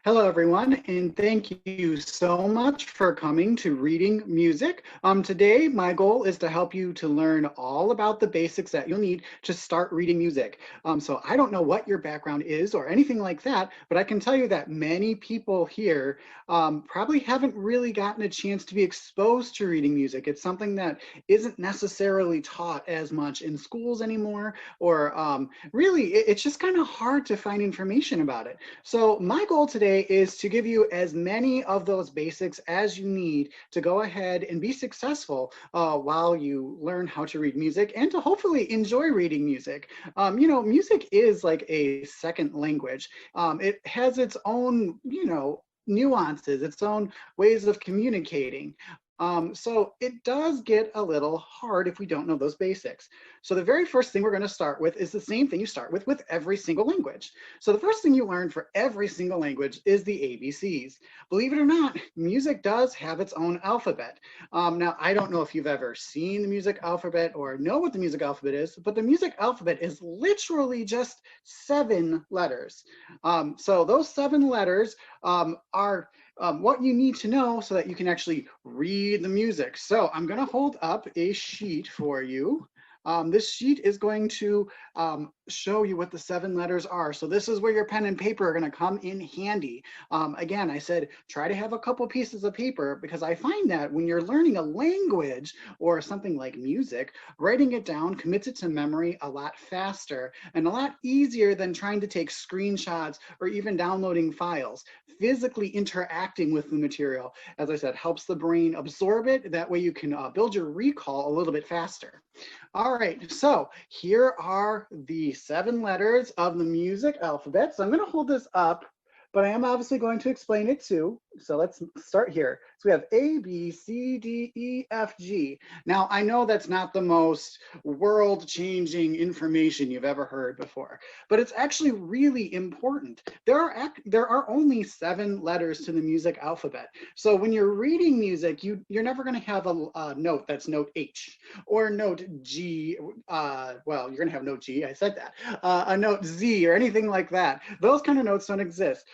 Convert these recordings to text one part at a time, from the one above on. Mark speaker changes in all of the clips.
Speaker 1: Hello, everyone, and thank you so much for coming to Reading Music. Today, my goal is to help you to learn all about the basics that you'll need to start reading music. So I don't know what your background is or anything like that, but I can tell you that many people here probably haven't really gotten a chance to be exposed to reading music. It's something that isn't necessarily taught as much in schools anymore, or really, it's just kind of hard to find information about it. So my goal today is to give you as many of those basics as you need to go ahead and be successful while you learn how to read music and to hopefully enjoy reading music. Music is like a second language. It has its own, nuances, its own ways of communicating. So it does get a little hard if we don't know those basics. So the very first thing we're going to start with is the same thing you start with every single language. So the first thing you learn for every single language is the ABCs. Believe it or not, music does have its own alphabet. Now, I don't know if you've ever seen the music alphabet or know what the music alphabet is, but the music alphabet is literally just 7 letters. So those 7 letters are what you need to know so that you can actually read the music. So I'm going to hold up a sheet for you. This sheet is going to show you what the 7 letters are. So this is where your pen and paper are going to come in handy. Again, I said try to have a couple pieces of paper because I find that when you're learning a language or something like music, writing it down commits it to memory a lot faster and a lot easier than trying to take screenshots or even downloading files. Physically interacting with the material, as I said, helps the brain absorb it. That way you can build your recall a little bit faster. All right, so here are the 7 letters of the music alphabet. So I'm going to hold this up, but I am obviously going to explain it too. So let's start here. So we have A, B, C, D, E, F, G. Now, I know that's not the most world-changing information you've ever heard before, but it's actually really important. There are only 7 letters to the music alphabet. So when you're reading music, you're never going to have a note that's note H or note G. Well, you're going to have note G. I said that. A note Z or anything like that. Those kind of notes don't exist.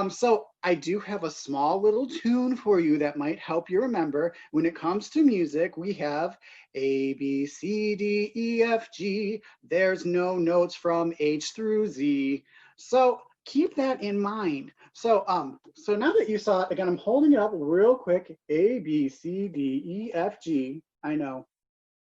Speaker 1: So I do have a small little tune for you that might help you remember. When it comes to music, we have A, B, C, D, E, F, G. There's no notes from H through Z. So keep that in mind. So now that you saw it, again, I'm holding it up real quick. A, B, C, D, E, F, G. I know.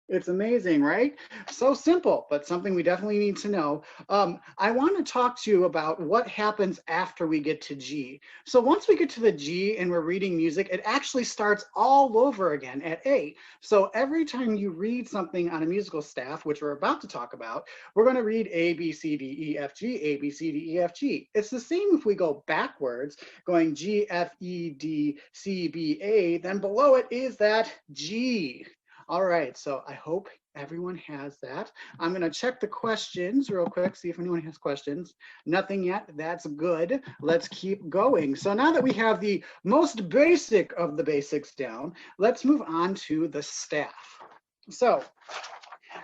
Speaker 1: It's amazing, right? So simple, but something we definitely need to know. I want to talk to you about what happens after we get to G. So once we get to the G and we're reading music, it actually starts all over again at A. So every time you read something on a musical staff, which we're about to talk about, we're going to read A, B, C, D, E, F, G, A, B, C, D, E, F, G. It's the same if we go backwards, going G, F, E, D, C, B, A, then below it is that G. All right, so I hope everyone has that. I'm going to check the questions real quick, see if anyone has questions. Nothing yet. That's good. Let's keep going. So now that we have the most basic of the basics down, let's move on to the staff. So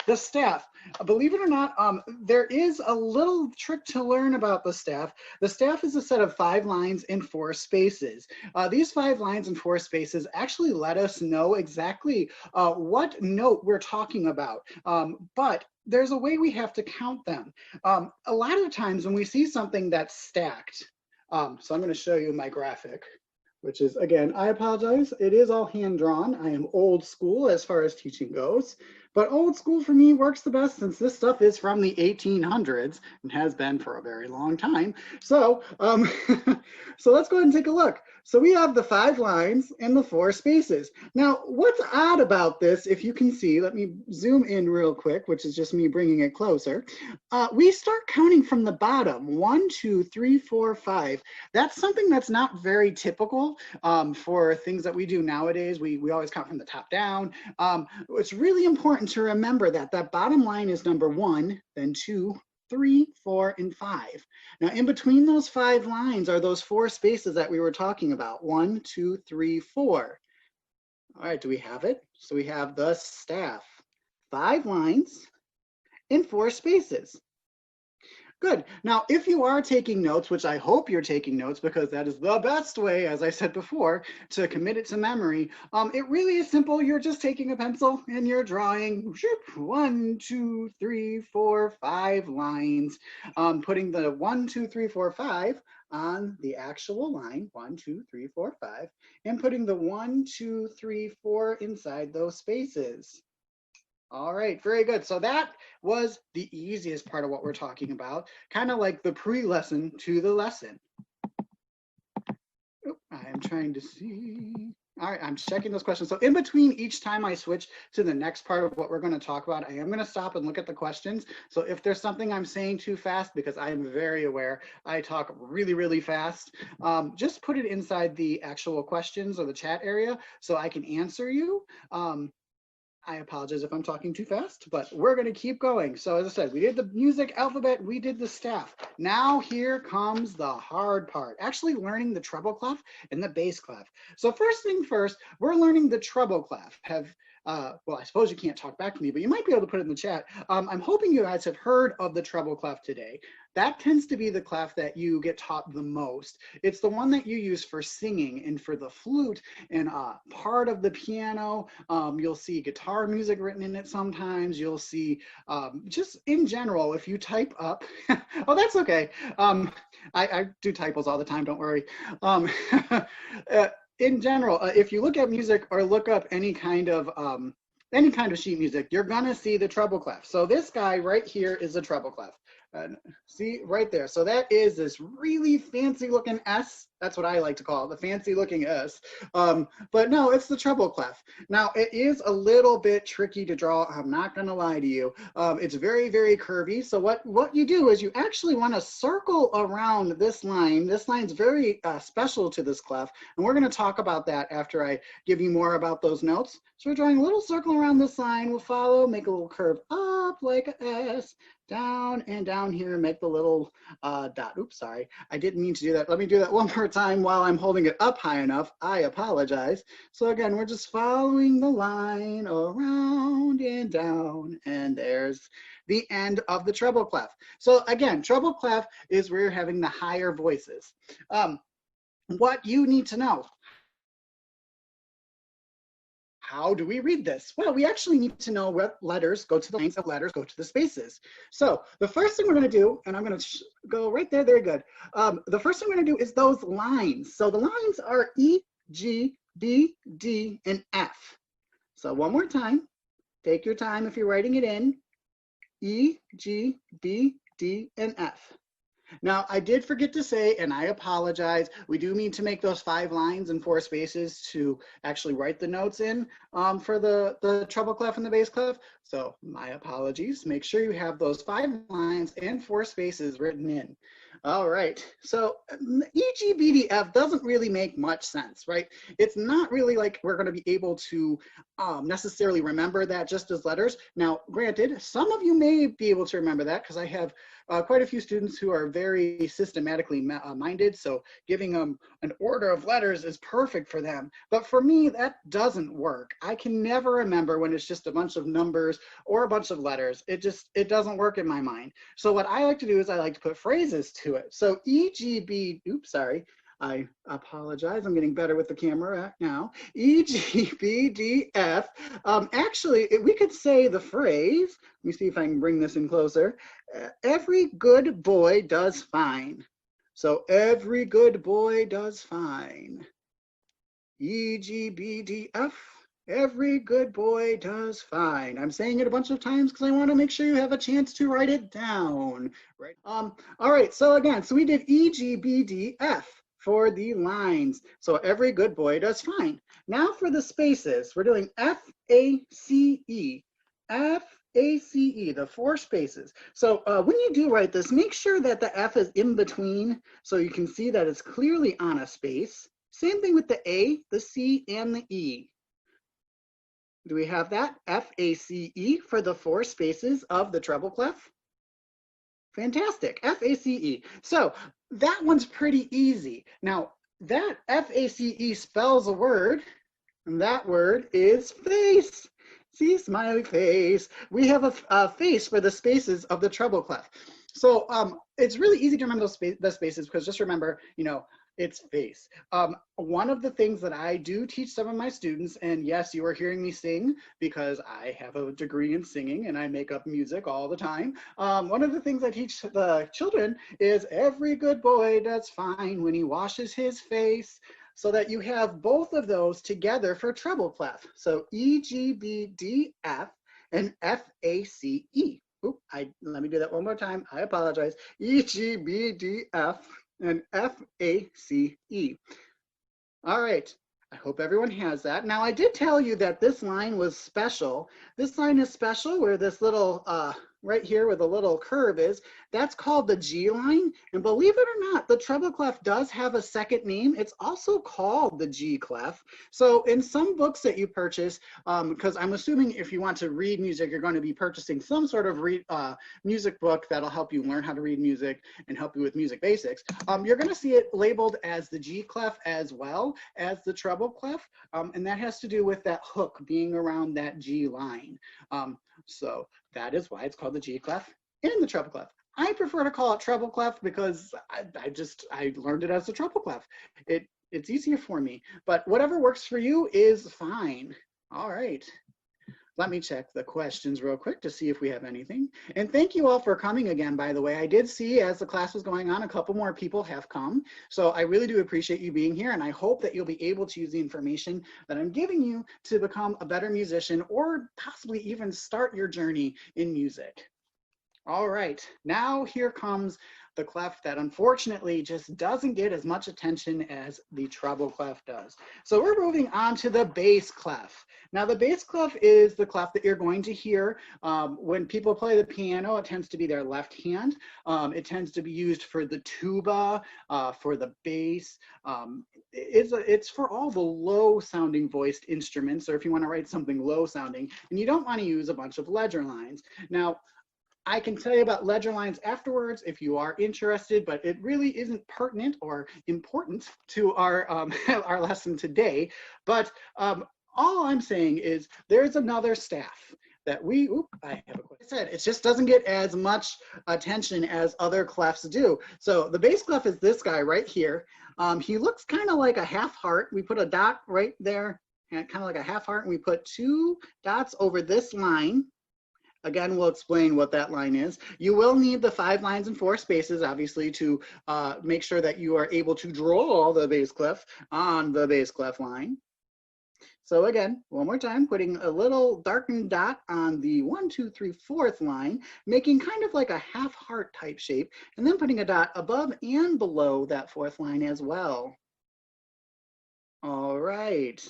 Speaker 1: the staff, believe it or not, there is a little trick to learn about the staff. The staff is a set of 5 lines and 4 spaces. These 5 lines and 4 spaces actually let us know exactly what note we're talking about, but there's a way we have to count them. A lot of times when we see something that's stacked, so I'm going to show you my graphic, which is, again, I apologize, it is all hand-drawn. I am old school as far as teaching goes, but old school for me works the best since this stuff is from the 1800s and has been for a very long time. So, so let's go ahead and take a look. So we have the 5 lines and the 4 spaces. Now, what's odd about this, if you can see, let me zoom in real quick, which is just me bringing it closer. We start counting from the bottom, 1, 2, 3, 4, 5. That's something that's not very typical for things that we do nowadays. We always count from the top down. It's really important to remember that that bottom line is number 1, then 2, 3, 4, and 5. Now, in between those 5 lines are those 4 spaces that we were talking about. 1, 2, 3, 4. All right, do we have it? So we have the staff, 5 lines and 4 spaces. Good. Now, if you are taking notes, which I hope you're taking notes because that is the best way, as I said before, to commit it to memory, it really is simple. You're just taking a pencil and you're drawing 1, 2, 3, 4, 5 lines, putting the 1, 2, 3, 4, 5 on the actual line, 1, 2, 3, 4, 5, and putting the 1, 2, 3, 4 inside those spaces. All right, very good. So that was the easiest part of what we're talking about, kind of like the pre-lesson to the lesson. I am trying to see. All right, I'm checking those questions. So in between each time I switch to the next part of what we're going to talk about, I am going to stop and look at the questions. So if there's something I'm saying too fast, because I am very aware I talk really, really fast, just put it inside the actual questions or the chat area so I can answer you. I apologize if I'm talking too fast, but we're going to keep going. So as I said, we did the music alphabet, we did the staff. Now here comes the hard part, actually learning the treble clef and the bass clef. So first thing first, we're learning the treble clef. Well, I suppose you can't talk back to me, but you might be able to put it in the chat. I'm hoping you guys have heard of the treble clef today. That tends to be the clef that you get taught the most. It's the one that you use for singing and for the flute and part of the piano. You'll see guitar music written in it sometimes. You'll see just in general, if you type up, oh, that's okay. I do typos all the time, don't worry. In general, if you look at music or look up any kind of sheet music, you're gonna see the treble clef. So this guy right here is a treble clef. See right there. So that is this really fancy looking S. That's what I like to call it, the fancy looking S. But no, it's the treble clef. Now it is a little bit tricky to draw. I'm not gonna lie to you. It's very, very curvy. So what you do is you actually want to circle around this line. This line's very special to this clef. And we're gonna talk about that after I give you more about those notes. So we're drawing a little circle around this line. We'll follow, make a little curve up like a S, down and down here, make the little dot. Oops, sorry, I didn't mean to do that. Let me do that one more time while I'm holding it up high enough. I apologize. So again, we're just following the line around and down, and there's the end of the treble clef. So again, treble clef is where you're having the higher voices. What you need to know. How do we read this? Well, we actually need to know what letters go to the lines, of letters go to the spaces. So the first thing we're going to do, and I'm going to go right there, very good. The first thing we're going to do is those lines. So the lines are E, G, B, D, and F. So one more time, take your time if you're writing it in. E, G, B, D, and F. Now, I did forget to say, and I apologize, we do need to make those 5 lines and 4 spaces to actually write the notes in for the treble clef and the bass clef. So my apologies. Make sure you have those 5 lines and 4 spaces written in. All right, so EGBDF doesn't really make much sense, right? It's not really like we're going to be able to necessarily remember that just as letters. Now, granted, some of you may be able to remember that because I have quite a few students who are very systematically minded, so giving them an order of letters is perfect for them. But for me, that doesn't work. I can never remember when it's just a bunch of numbers or a bunch of letters. It doesn't work in my mind. So what I like to do is I like to put phrases to it. So EGB, oops, sorry. I apologize. I'm getting better with the camera now. EGBDF. Actually, we could say the phrase. Let me see if I can bring this in closer. Every good boy does fine. So every good boy does fine. EGBDF. Every good boy does fine. I'm saying it a bunch of times because I want to make sure you have a chance to write it down. Right. All right. So again, so we did EGBDF for the lines. So every good boy does fine. Now for the spaces, we're doing F-A-C-E. F-A-C-E, the 4 spaces. So when you do write this, make sure that the F is in between so you can see that it's clearly on a space. Same thing with the A, the C, and the E. Do we have that? F-A-C-E for the 4 spaces of the treble clef. Fantastic, F-A-C-E. So that one's pretty easy. Now, that F-A-C-E spells a word, and that word is face. See, smiley face. We have a face for the spaces of the treble clef. So it's really easy to remember the spaces because just remember, you know, it's bass. One of the things that I do teach some of my students, and yes, you are hearing me sing because I have a degree in singing and I make up music all the time. One of the things I teach the children is every good boy does fine when he washes his face, so that you have both of those together for treble clef. So E, G, B, D, F, and F, A, C, E. Oop, let me do that one more time. I apologize. E, G, B, D, F, and F, A, C, E. All right. I hope everyone has that. Now, I did tell you that this line was special. This line is special where this little, right here where the little curve is, that's called the G line. And believe it or not, the treble clef does have a second name. It's also called the G clef. So in some books that you purchase, because I'm assuming if you want to read music, you're going to be purchasing some sort of music book that'll help you learn how to read music and help you with music basics. You're going to see it labeled as the G clef as well as the treble clef, and that has to do with that hook being around that G line. So that is why it's called the G clef and the treble clef. I prefer to call it treble clef because I learned it as the treble clef. It's easier for me, but whatever works for you is fine. All right. Let me check the questions real quick to see if we have anything. And thank you all for coming again, by the way. I did see as the class was going on, a couple more people have come. So I really do appreciate you being here. And I hope that you'll be able to use the information that I'm giving you to become a better musician or possibly even start your journey in music. All right, now here comes the clef that unfortunately just doesn't get as much attention as the treble clef does. So we're moving on to the bass clef. Now the bass clef is the clef that you're going to hear when people play the piano. It tends to be their left hand. It tends to be used for the tuba, for the bass. It's for all the low sounding voiced instruments, or if you want to write something low sounding, and you don't want to use a bunch of ledger lines. Now, I can tell you about ledger lines afterwards if you are interested, but it really isn't pertinent or important to our, our lesson today. But all I'm saying is there's another staff that I have a question. I said, it just doesn't get as much attention as other clefs do. So the bass clef is this guy right here. He looks kind of like a half heart. We put a dot right there, kind of like a half heart, and we put 2 dots over this line. Again, we'll explain what that line is. You will need the 5 lines and 4 spaces, obviously, to make sure that you are able to draw the bass clef on the bass clef line. So again, one more time, putting a little darkened dot on the 1, 2, 3, 4th line, making kind of like a half heart type shape, and then putting a dot above and below that 4th line as well. All right.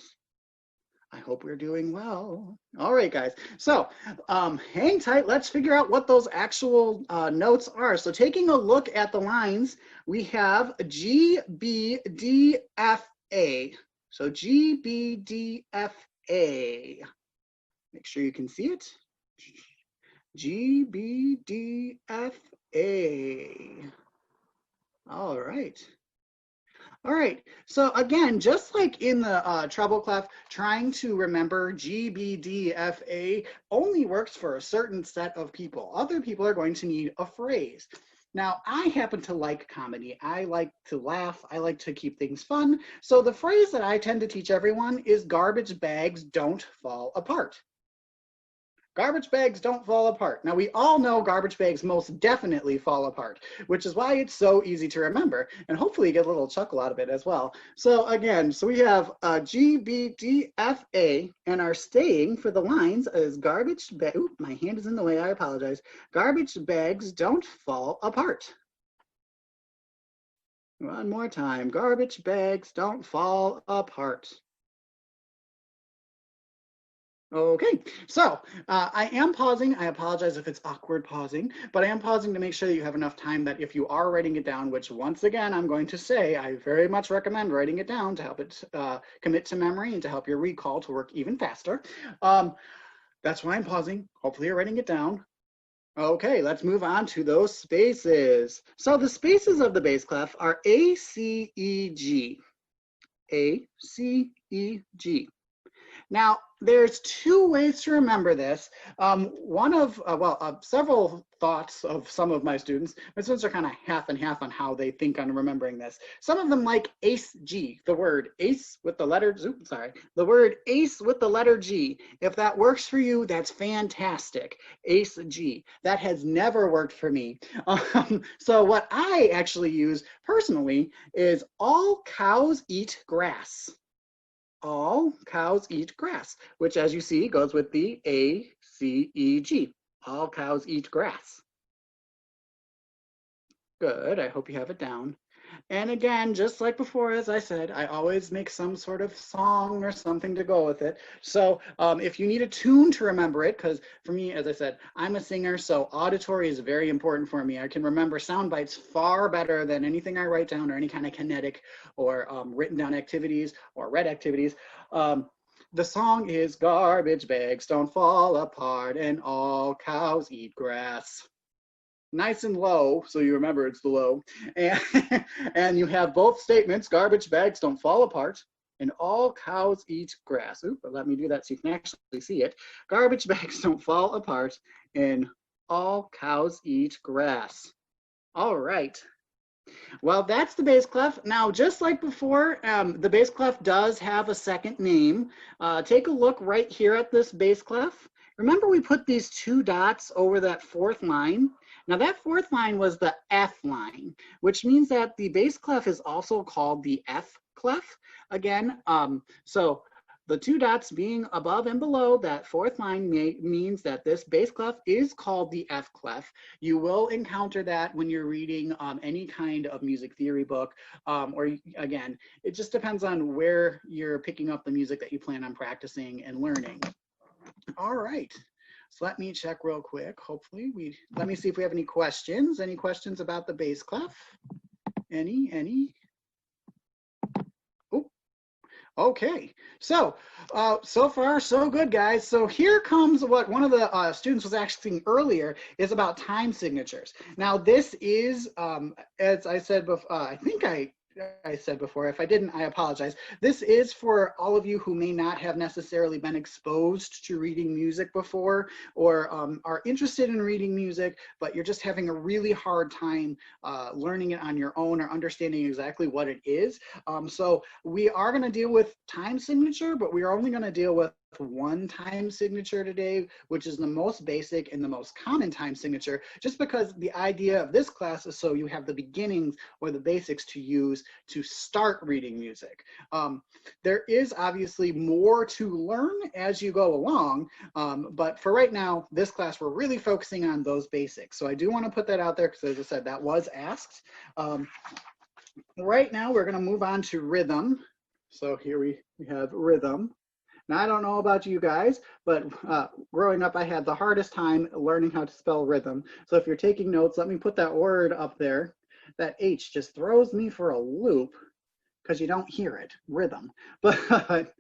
Speaker 1: I hope we're doing well. All right, guys. So hang tight. Let's figure out what those actual notes are. So taking a look at the lines, we have G, B, D, F, A. So G, B, D, F, A. Make sure you can see it. G, B, D, F, A. All right. All right, so again, just like in the treble clef, trying to remember G, B, D, F, A only works for a certain set of people. Other people are going to need a phrase. Now, I happen to like comedy. I like to laugh. I like to keep things fun. So the phrase that I tend to teach everyone is garbage bags don't fall apart. Garbage bags don't fall apart. Now, we all know garbage bags most definitely fall apart, which is why it's so easy to remember, and hopefully you get a little chuckle out of it as well. So again, so we have G, B, D, F, A, and our staying for the lines is garbage bag. Oop, my hand is in the way, I apologize. Garbage bags don't fall apart. One more time, garbage bags don't fall apart. Okay, so I am pausing. I apologize if it's awkward pausing, but I am pausing to make sure that you have enough time that if you are writing it down, which once again, I'm going to say, I very much recommend writing it down to help it commit to memory and to help your recall to work even faster. That's why I'm pausing. Hopefully you're writing it down. Okay, let's move on to those spaces. So the spaces of the bass clef are A, C, E, G. A, C, E, G. Now, there's two ways to remember this. One of, several thoughts of some of my students. My students are kind of half and half on how they think on remembering this. Some of them like ace G, the word ace with the letter, the word ace with the letter G. If that works for you, that's fantastic. Ace G. That has never worked for me. So what I actually use personally is all cows eat grass. All cows eat grass, which as you see goes with the A-C-E-G. All cows eat grass. Good, I hope you have it down. And again, just like before, as I said, I always make some sort of song or something to go with it. So if you need a tune to remember it, because for me, as I said, I'm a singer, so auditory is very important for me. I can remember sound bites far better than anything I write down or any kind of kinetic or written down activities or read activities. The song is garbage bags don't fall apart and all cows eat grass. Nice and low, so you remember it's the low. And you have both statements, garbage bags don't fall apart, and all cows eat grass. Ooh, but let me do that so you can actually see it. Garbage bags don't fall apart, and all cows eat grass. All right. Well, that's the bass clef. Now, just like before, the bass clef does have a second name. Take a look right here at this bass clef. Remember we put these two dots over that fourth line? Now that fourth line was the F line, which means that the bass clef is also called the F clef. Again, so the two dots being above and below that fourth line means that this bass clef is called the F clef. You will encounter that when you're reading any kind of music theory book, or again, it just depends on where you're picking up the music that you plan on practicing and learning. All right. So let me check real quick. Hopefully let me see if we have any questions. Any questions about the bass clef? Any? Oh, okay. So, so far so good, guys. So here comes what one of the students was asking earlier is about time signatures. Now this is, as I said before, I think I said before. If I didn't, I apologize. This is for all of you who may not have necessarily been exposed to reading music before, or are interested in reading music, but you're just having a really hard time learning it on your own or understanding exactly what it is. So we are going to deal with time signature, but we are only going to deal with one time signature today, which is the most basic and the most common time signature, just because the idea of this class is so you have the beginnings or the basics to use to start reading music. There is obviously more to learn as you go along, but for right now, this class, we're really focusing on those basics. So I do want to put that out there because, as I said, that was asked. Right now, we're going to move on to rhythm. So here we have rhythm. Now, I don't know about you guys, but growing up, I had the hardest time learning how to spell rhythm. So if you're taking notes, let me put that word up there. That H just throws me for a loop because you don't hear it, rhythm. But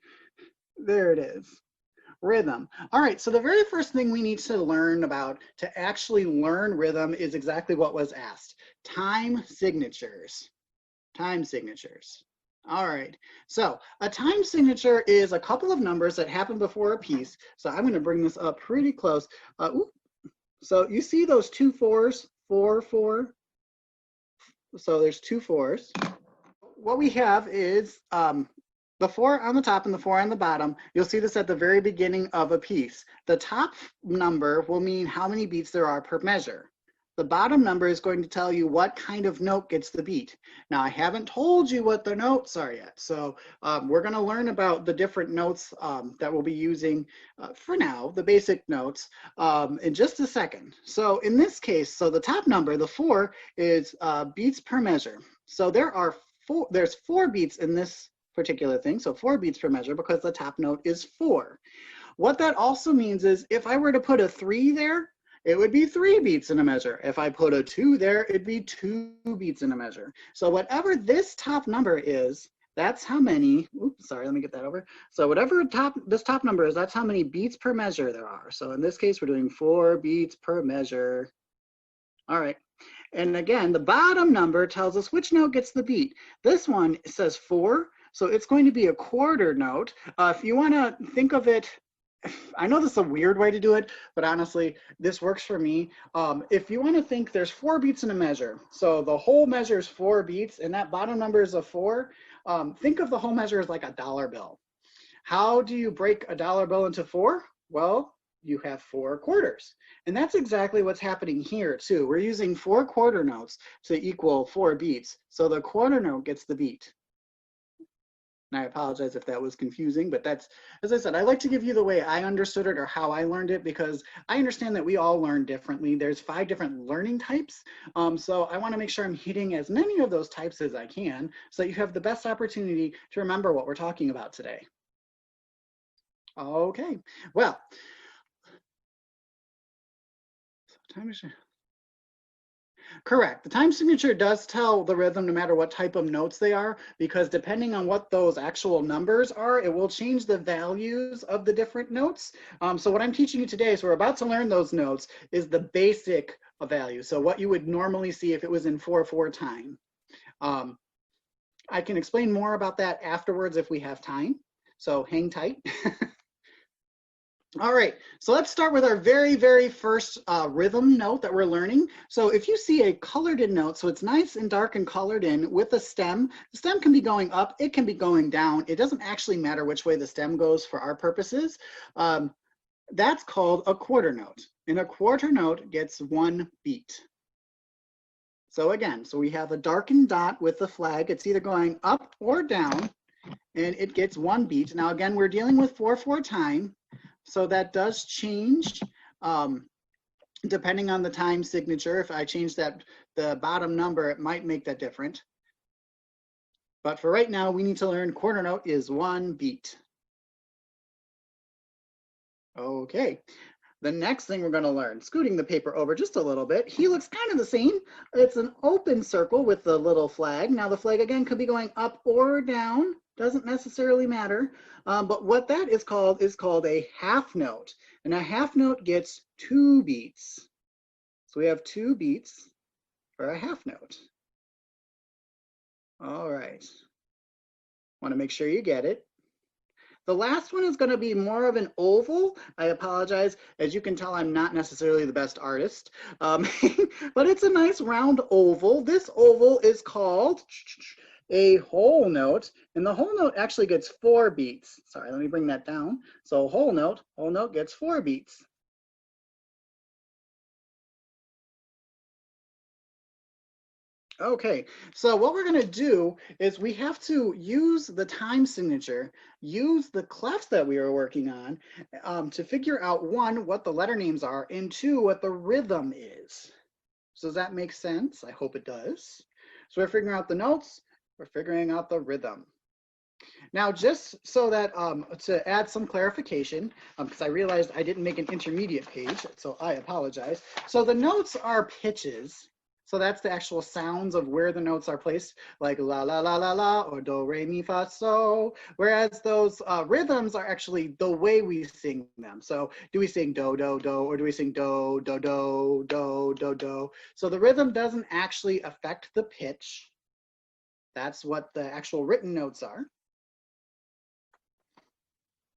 Speaker 1: there it is, rhythm. All right, so the very first thing we need to learn about to actually learn rhythm is exactly what was asked, time signatures. Time signatures. All right, so a time signature is a couple of numbers that happen before a piece. So I'm going to bring this up pretty close. So you see those two fours, 4, 4. So there's two fours. What we have is the 4 on the top and the 4 on the bottom. You'll see this at the very beginning of a piece. The top number will mean how many beats there are per measure. The bottom number is going to tell you what kind of note gets the beat. Now, I haven't told you what the notes are yet, so we're going to learn about the different notes that we'll be using for now, the basic notes, in just a second. So in this case, so the top number, the 4, is beats per measure. So there's 4 beats in this particular thing, so 4 beats per measure because the top note is 4. What that also means is if I were to put a 3 there, it would be 3 beats in a measure. If I put a 2 there, it'd be 2 beats in a measure. So whatever this top number is, that's how many, oops, sorry, let me get that over. So whatever this top number is, that's how many beats per measure there are. So in this case, we're doing 4 beats per measure. All right. And again, the bottom number tells us which note gets the beat. This one says 4, So it's going to be a quarter note. If you want to think of it, I know this is a weird way to do it, but honestly, this works for me. If you want to think, there's 4 beats in a measure. So the whole measure is 4 beats, and that bottom number is a 4. Think of the whole measure as like a dollar bill. How do you break a dollar bill into 4? Well, you have 4 quarters. And that's exactly what's happening here too. We're using 4 quarter notes to equal 4 beats. So the quarter note gets the beat. And I apologize if that was confusing, but that's, as I said, I like to give you the way I understood it or how I learned it, because I understand that we all learn differently. There's 5 different learning types. So I want to make sure I'm hitting as many of those types as I can so that you have the best opportunity to remember what we're talking about today. Okay, well, time is correct. The time signature does tell the rhythm no matter what type of notes they are, because depending on what those actual numbers are, it will change the values of the different notes. So what I'm teaching you today, so we're about to learn those notes, is the basic value. So what you would normally see if it was in 4/4 time. I can explain more about that afterwards if we have time. So hang tight. All right, so let's start with our very first rhythm note that we're learning. So if you see a colored in note, so it's nice and dark and colored in with a stem, the stem can be going up, it can be going down. It doesn't actually matter which way the stem goes for our purposes. That's called a quarter note. And a quarter note gets 1 beat. So again, so we have a darkened dot with the flag. It's either going up or down, and it gets 1 beat. Now again, we're dealing with 4/4 time. So that does change depending on the time signature. If I change that, the bottom number, it might make that different. But for right now, we need to learn quarter note is 1 beat. Okay, the next thing we're going to learn, scooting the paper over just a little bit, he looks kind of the same. It's an open circle with the little flag. Now the flag again could be going up or down. Doesn't necessarily matter, but what that is called a half note, and a half note gets 2 beats. So we have 2 beats for a half note. All right, want to make sure you get it. The last one is going to be more of an oval. I apologize. As you can tell, I'm not necessarily the best artist, but it's a nice round oval. This oval is called a whole note, and the whole note actually gets 4 beats. Sorry, let me bring that down. So whole note gets 4 beats. Okay, so what we're going to do is we have to use the time signature, use the clefs that we are working on to figure out 1, what the letter names are, and 2, what the rhythm is. So does that make sense? I hope it does. So we're figuring out the notes, we're figuring out the rhythm. Now, just so that to add some clarification, because I realized I didn't make an intermediate page, so I apologize. So the notes are pitches. So that's the actual sounds of where the notes are placed, like la la la la la or do re mi fa so. Whereas those rhythms are actually the way we sing them. So do we sing do do do, or do we sing do do do do do do? So the rhythm doesn't actually affect the pitch. That's what the actual written notes are.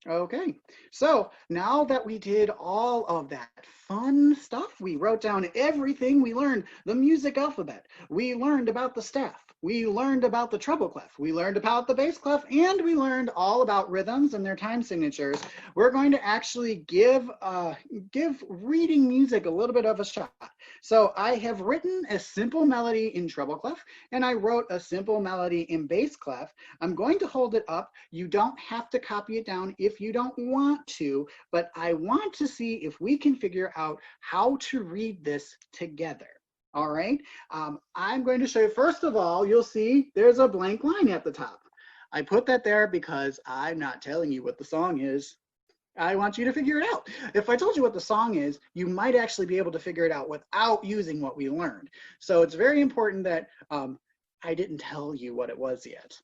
Speaker 1: Okay, so now that we did all of that fun stuff, we wrote down everything. We learned the music alphabet. We learned about the staff. We learned about the treble clef. We learned about the bass clef, and we learned all about rhythms and their time signatures. We're going to actually give reading music a little bit of a shot. So I have written a simple melody in treble clef, and I wrote a simple melody in bass clef. I'm going to hold it up. You don't have to copy it down if you don't want to, but I want to see if we can figure out how to read this together. All right, I'm going to show you, first of all, you'll see there's a blank line at the top. I put that there because I'm not telling you what the song is. I want you to figure it out. If I told you what the song is, you might actually be able to figure it out without using what we learned. So it's very important that I didn't tell you what it was yet.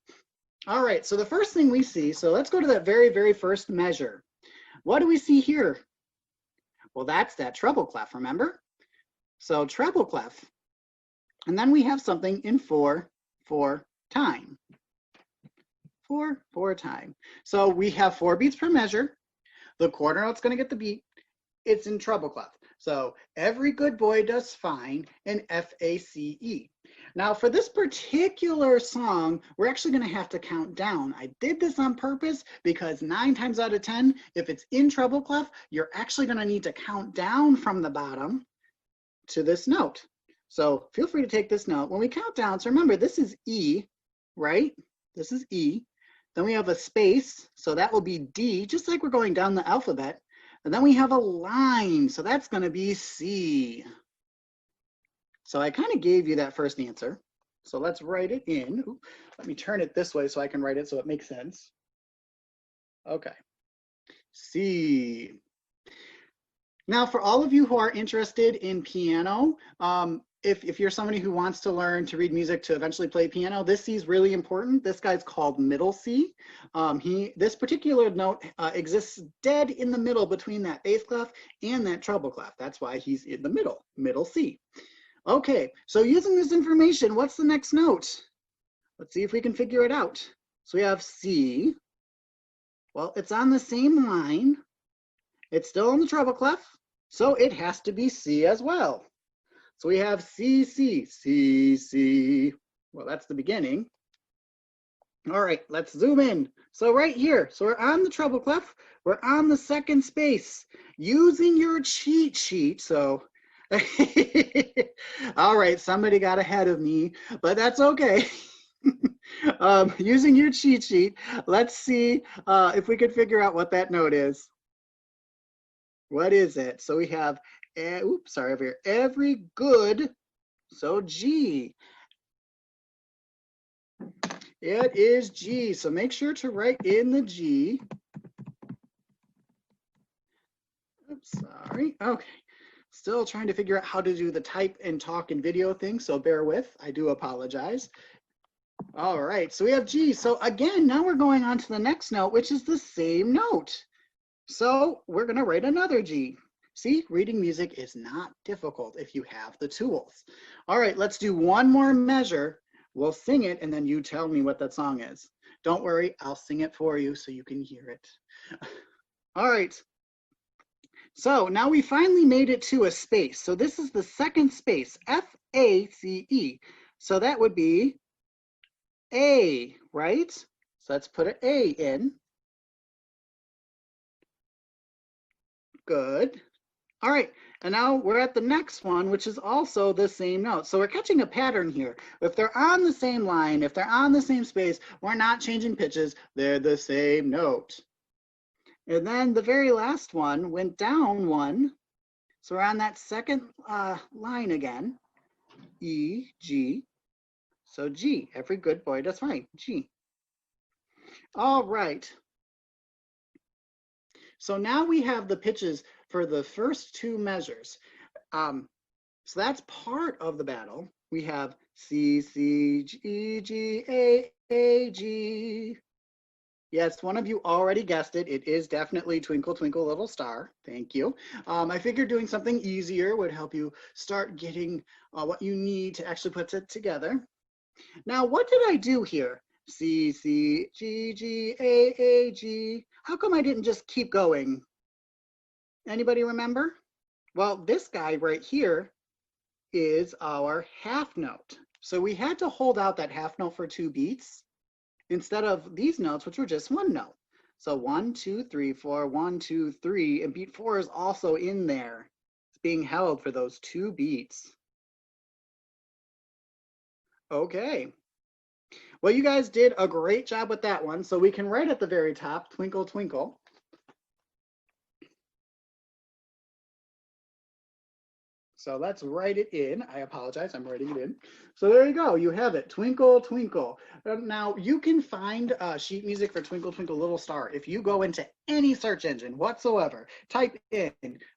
Speaker 1: All right, so the first thing we see, so let's go to that very first measure. What do we see here? Well, that's that treble clef, remember? So treble clef, and then we have something in 4/4 time. 4 time. So we have 4 beats per measure. The quarter note's going to get the beat. It's in treble clef. So every good boy does fine in F-A-C-E. Now for this particular song, we're actually going to have to count down. I did this on purpose because 9 times out of 10, if it's in treble clef, you're actually going to need to count down from the bottom to this note. So feel free to take this note. When we count down, so remember this is E, right? This is E. Then we have a space, so that will be D, just like we're going down the alphabet. And then we have a line, so that's going to be C. So I kind of gave you that first answer. So let's write it in. Ooh, let me turn it this way so I can write it so it makes sense. Okay, C. Now for all of you who are interested in piano, if you're somebody who wants to learn to read music to eventually play piano, this C is really important. This guy's called middle C. This particular note exists dead in the middle between that bass clef and that treble clef. That's why he's in the middle, middle C. Okay, so using this information, what's the next note? Let's see if we can figure it out. So we have C. Well, it's on the same line. It's still in the treble clef, so it has to be C as well. So we have C, C, C, C. Well, that's the beginning. All right, let's zoom in. So right here, so we're on the treble clef. We're on the second space. Using your cheat sheet, so all right, somebody got ahead of me, but that's okay. Using your cheat sheet, let's see if we could figure out what that note is. What is it? So we have, oops, sorry, over here, every good, so G. It is G, so make sure to write in the G. Oops, sorry, okay. Still trying to figure out how to do the type and talk and video thing, so bear with, I do apologize. All right, so we have G. So again, now we're going on to the next note, which is the same note. So we're gonna write another G. See, reading music is not difficult if you have the tools. All right, let's do one more measure. We'll sing it and then you tell me what that song is. Don't worry, I'll sing it for you so you can hear it. All right. So now we finally made it to a space. So this is the second space, F-A-C-E. So that would be A, right? So let's put an A in. Good. All right, and now we're at the next one, which is also the same note. So we're catching a pattern here. If they're on the same line, if they're on the same space, we're not changing pitches. They're the same note. And then the very last one went down one. So we're on that second line again. E, G. So G, every good boy does fine, G. All right. So now we have the pitches for the first 2 measures. So that's part of the battle. We have C, C, G, G, A, G. Yes, one of you already guessed it. It is definitely Twinkle, Twinkle, Little Star. Thank you. I figured doing something easier would help you start getting what you need to actually put it together. Now, what did I do here? C, C, G, G, A, G. How come I didn't just keep going? Anybody remember? Well, this guy right here is our half note. So we had to hold out that half note for 2 beats instead of these notes, which were just 1 note. So 1, 2, 3, 4, 1, 2, 3, and beat 4 is also in there. It's being held for those 2 beats. Okay. Well, you guys did a great job with that one. So we can write at the very top, Twinkle, Twinkle. So let's write it in. I apologize, I'm writing it in. So there you go, you have it, Twinkle, Twinkle. Now you can find sheet music for Twinkle, Twinkle, Little Star. If you go into any search engine whatsoever, type in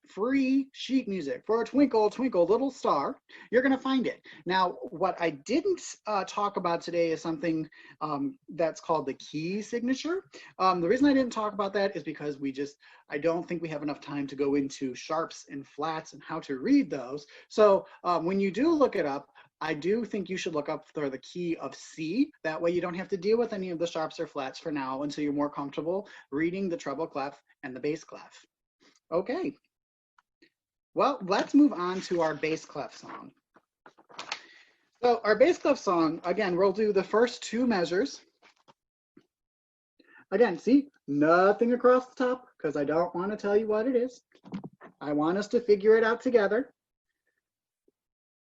Speaker 1: free sheet music for Twinkle, Twinkle, Little Star, you're gonna find it. Now, what I didn't talk about today is something that's called the key signature. The reason I didn't talk about that is because I don't think we have enough time to go into sharps and flats and how to read those. So when you do look it up, I do think you should look up for the key of C. That way you don't have to deal with any of the sharps or flats for now until you're more comfortable reading the treble clef and the bass clef. Okay, well, let's move on to our bass clef song. So our bass clef song, again, we'll do the first two measures. Again, see, nothing across the top because I don't want to tell you what it is. I want us to figure it out together.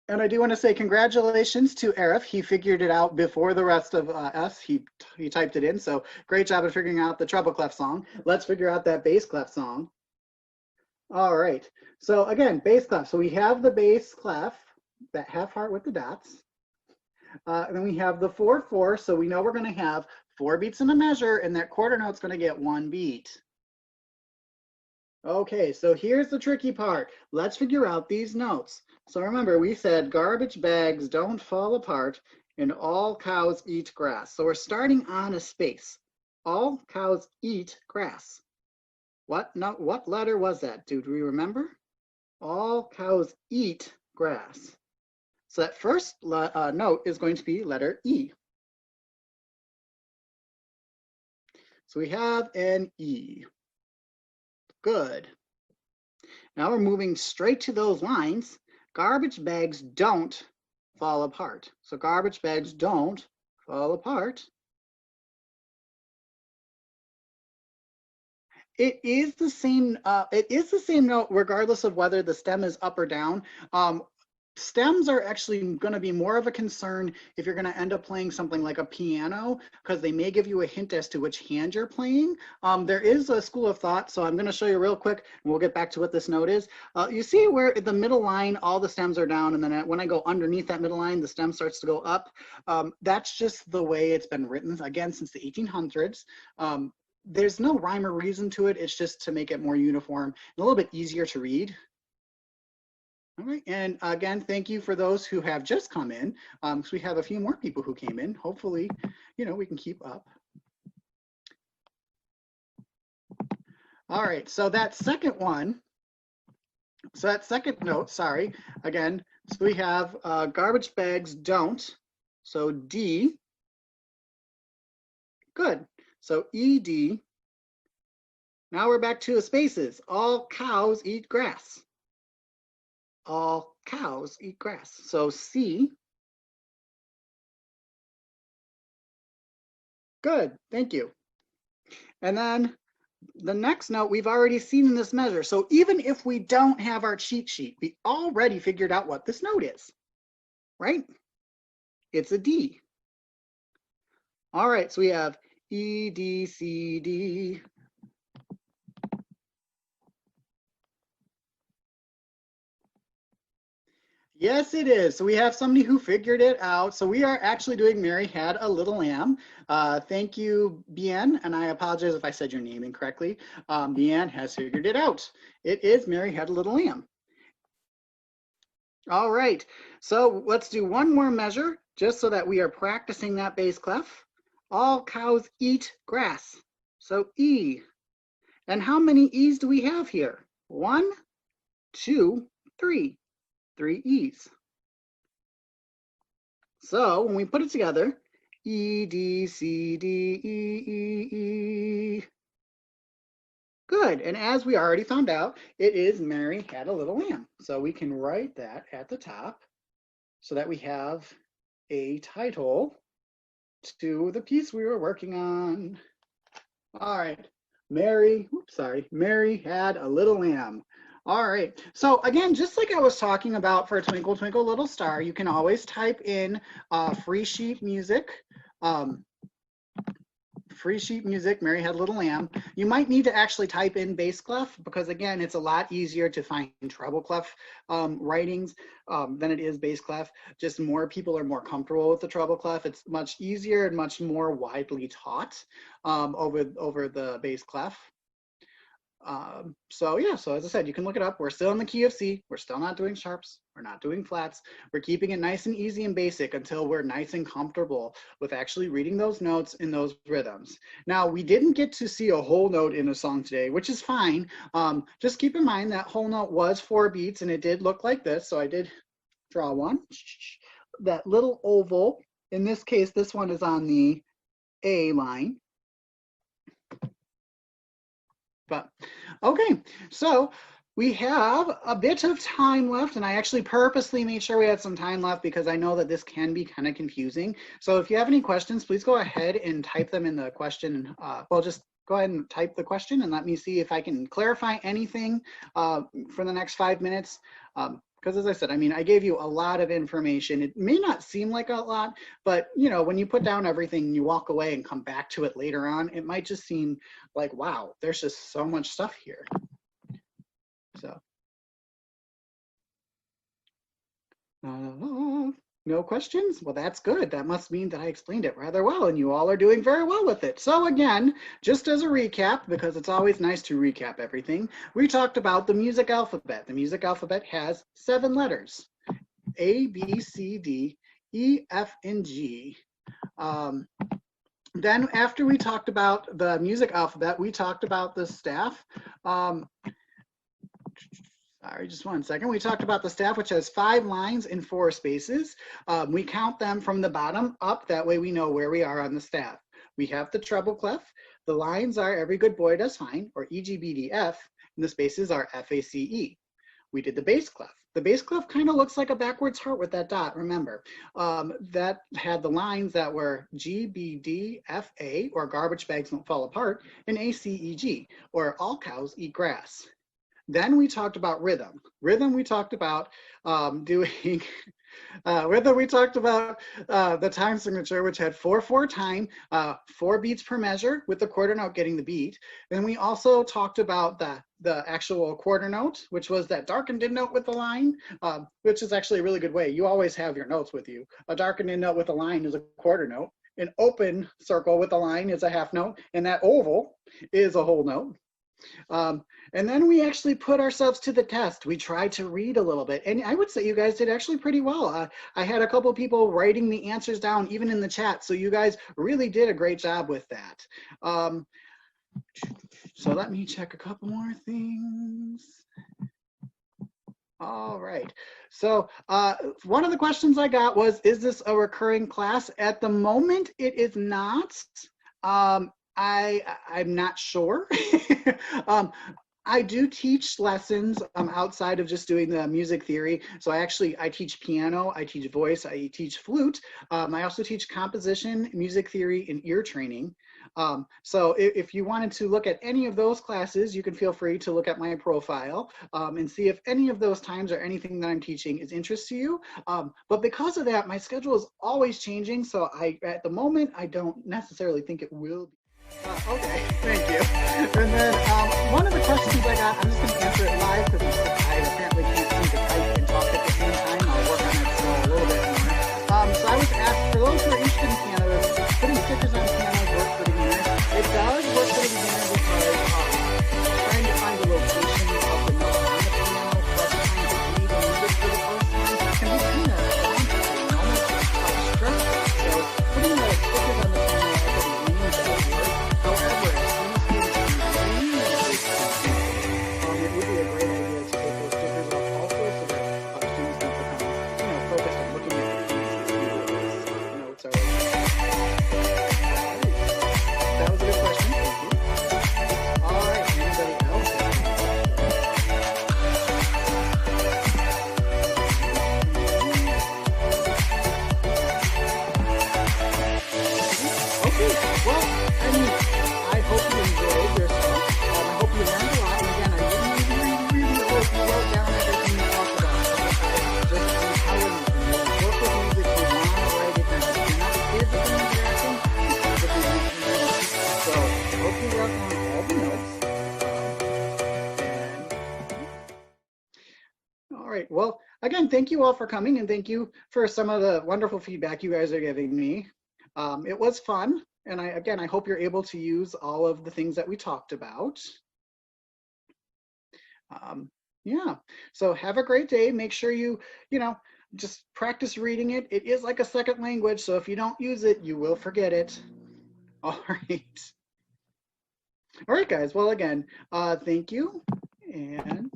Speaker 1: And I do want to say congratulations to Arif. He figured it out before the rest of us. He typed it in. So great job of figuring out the treble clef song. Let's figure out that bass clef song. All right. So again, bass clef. So we have the bass clef, that half heart with the dots. And then we have the 4/4. So we know we're going to have 4 beats in a measure, and that quarter note's going to get 1 beat. Okay, so here's the tricky part. Let's figure out these notes. So remember, we said garbage bags don't fall apart and all cows eat grass. So we're starting on a space. All cows eat grass. What letter was that? Do we remember? All cows eat grass. So that first note is going to be letter E. So we have an E. Good. Now we're moving straight to those lines. Garbage bags don't fall apart. So garbage bags don't fall apart. It is the same note regardless of whether the stem is up or down. Stems are actually going to be more of a concern if you're going to end up playing something like a piano, because they may give you a hint as to which hand you're playing. There is a school of thought, so I'm going to show you real quick, and we'll get back to what this note is. You see where the middle line, all the stems are down, and then when I go underneath that middle line, the stem starts to go up. That's just the way it's been written, again, since the 1800s. There's no rhyme or reason to it. It's just to make it more uniform and a little bit easier to read. All right, and again, thank you for those who have just come in. So we have a few more people who came in. Hopefully, we can keep up. All right, so that second note, sorry, again, so we have garbage bags don't, so D. Good, so ED. Now we're back to the spaces. All cows eat grass. All cows eat grass. So C. Good, thank you. And then the next note we've already seen in this measure. So even if we don't have our cheat sheet, we already figured out what this note is, right? It's a D. All right, so we have E, D, C, D. Yes, it is. So we have somebody who figured it out. So we are actually doing Mary Had a Little Lamb. Thank you, Bien, and I apologize if I said your name incorrectly. Bien has figured it out. It is Mary Had a Little Lamb. All right, so let's do one more measure just so that we are practicing that bass clef. All cows eat grass. So E. And how many E's do we have here? 1, 2, 3. 3 E's. So when we put it together, E, D, C, D, E, E, E. Good, and as we already found out, it is Mary Had a Little Lamb. So we can write that at the top so that we have a title to the piece we were working on. All right, Mary Had a Little Lamb. All right, so again, just like I was talking about for Twinkle, Twinkle, Little Star, you can always type in free sheet music, Mary Had a Little Lamb. You might need to actually type in bass clef because again, it's a lot easier to find treble clef writings than it is bass clef. Just more people are more comfortable with the treble clef. It's much easier and much more widely taught over the bass clef. So as I said, you can look it up. We're still in the key of C. We're still not doing sharps. We're not doing flats. We're keeping it nice and easy and basic until we're nice and comfortable with actually reading those notes in those rhythms. Now, we didn't get to see a whole note in a song today, which is fine. Just keep in mind that whole note was 4 beats and it did look like this. So I did draw one. that little oval. In this case, this one is on the A line. But okay, so we have a bit of time left, and I actually purposely made sure we had some time left because I know that this can be kind of confusing. So if you have any questions, please go ahead and type them in the question. Well, just go ahead and type the question and let me see if I can clarify anything for the next 5 minutes. Because as I said, I mean, I gave you a lot of information. It may not seem like a lot, but you know, when you put down everything, you walk away and come back to it later on, it might just seem like, wow, there's just so much stuff here. So, no questions? Well, that's good. That must mean that I explained it rather well and you all are doing very well with it. So again, just as a recap, because it's always nice to recap everything, we talked about the music alphabet. The music alphabet has 7 letters, A, B, C, D, E, F, and G. Then after we talked about the music alphabet, we talked about the staff. Sorry, just 1 second. We talked about the staff, which has 5 lines and 4 spaces. We count them from the bottom up. That way we know where we are on the staff. We have the treble clef. The lines are every good boy does fine, or E, G, B, D, F, and the spaces are F, A, C, E. We did the bass clef. The bass clef kind of looks like a backwards heart with that dot, remember. That had the lines that were G, B, D, F, A, or garbage bags don't fall apart, and A, C, E, G, or all cows eat grass. Then we talked about rhythm. Rhythm we talked about doing, rhythm we talked about the time signature, which had 4/4 time, 4 beats per measure with the quarter note getting the beat. Then we also talked about the actual quarter note, which was that darkened in note with the line, which is actually a really good way. You always have your notes with you. A darkened in note with a line is a quarter note. An open circle with a line is a half note, and that oval is a whole note. And then we actually put ourselves to the test. We tried to read a little bit, and I would say you guys did actually pretty well. I had a couple people writing the answers down even in the chat, so you guys really did a great job with that. So let me check a couple more things. All right, so one of the questions I got was, is this a recurring class? At the moment, it is not. I'm not sure. I do teach lessons outside of just doing the music theory. So I teach piano, I teach voice, I teach flute. I also teach composition, music theory, and ear training. So if you wanted to look at any of those classes, you can feel free to look at my profile and see if any of those times or anything that I'm teaching is interest to you. But because of that, my schedule is always changing. So at the moment, I don't necessarily think it will be. Okay, thank you. And then one of the questions I got, I'm just going to answer it live because I apparently can't seem to type and talk at the same time. I'll work on it a little bit more. So I was asked, for those who are interested in piano, putting stickers on pianos works for the beginner. It does work for the beginner because trying to find the location of the note on the piano plus trying to read the music for the first time can be kind of daunting and almost stressful. So putting the stickers on the piano at the beginning does work. However, as soon as you it would be a great idea to take those stickers off also so that students don't become, focused on looking at the keys and see what those notes are. That was a good question. Thank you. All right. Anybody else? Okay. Well, I mean, I hope you enjoyed yourself. I hope you learned a lot. And again, I really hope you wrote down everything you talked about. Just empower you. Work with music. You want to write it down. You're not physically interacting. So I hope you wrote down all the notes. All right. Well, again, thank you all for coming, and thank you for some of the wonderful feedback you guys are giving me. It was fun. And I hope you're able to use all of the things that we talked about. Yeah, so have a great day. Make sure you just practice reading it. It is like a second language, so if you don't use it, you will forget it. All right. All right, guys. Well, again, thank you. And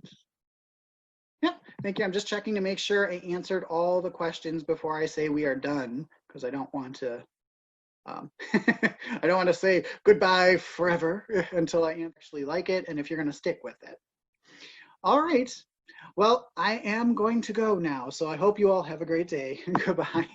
Speaker 1: yeah, Thank you. I'm just checking to make sure I answered all the questions before I say we are done, because I don't want to I don't want to say goodbye forever until I actually like it and if you're going to stick with it. All right. Well, I am going to go now, so I hope you all have a great day. Goodbye.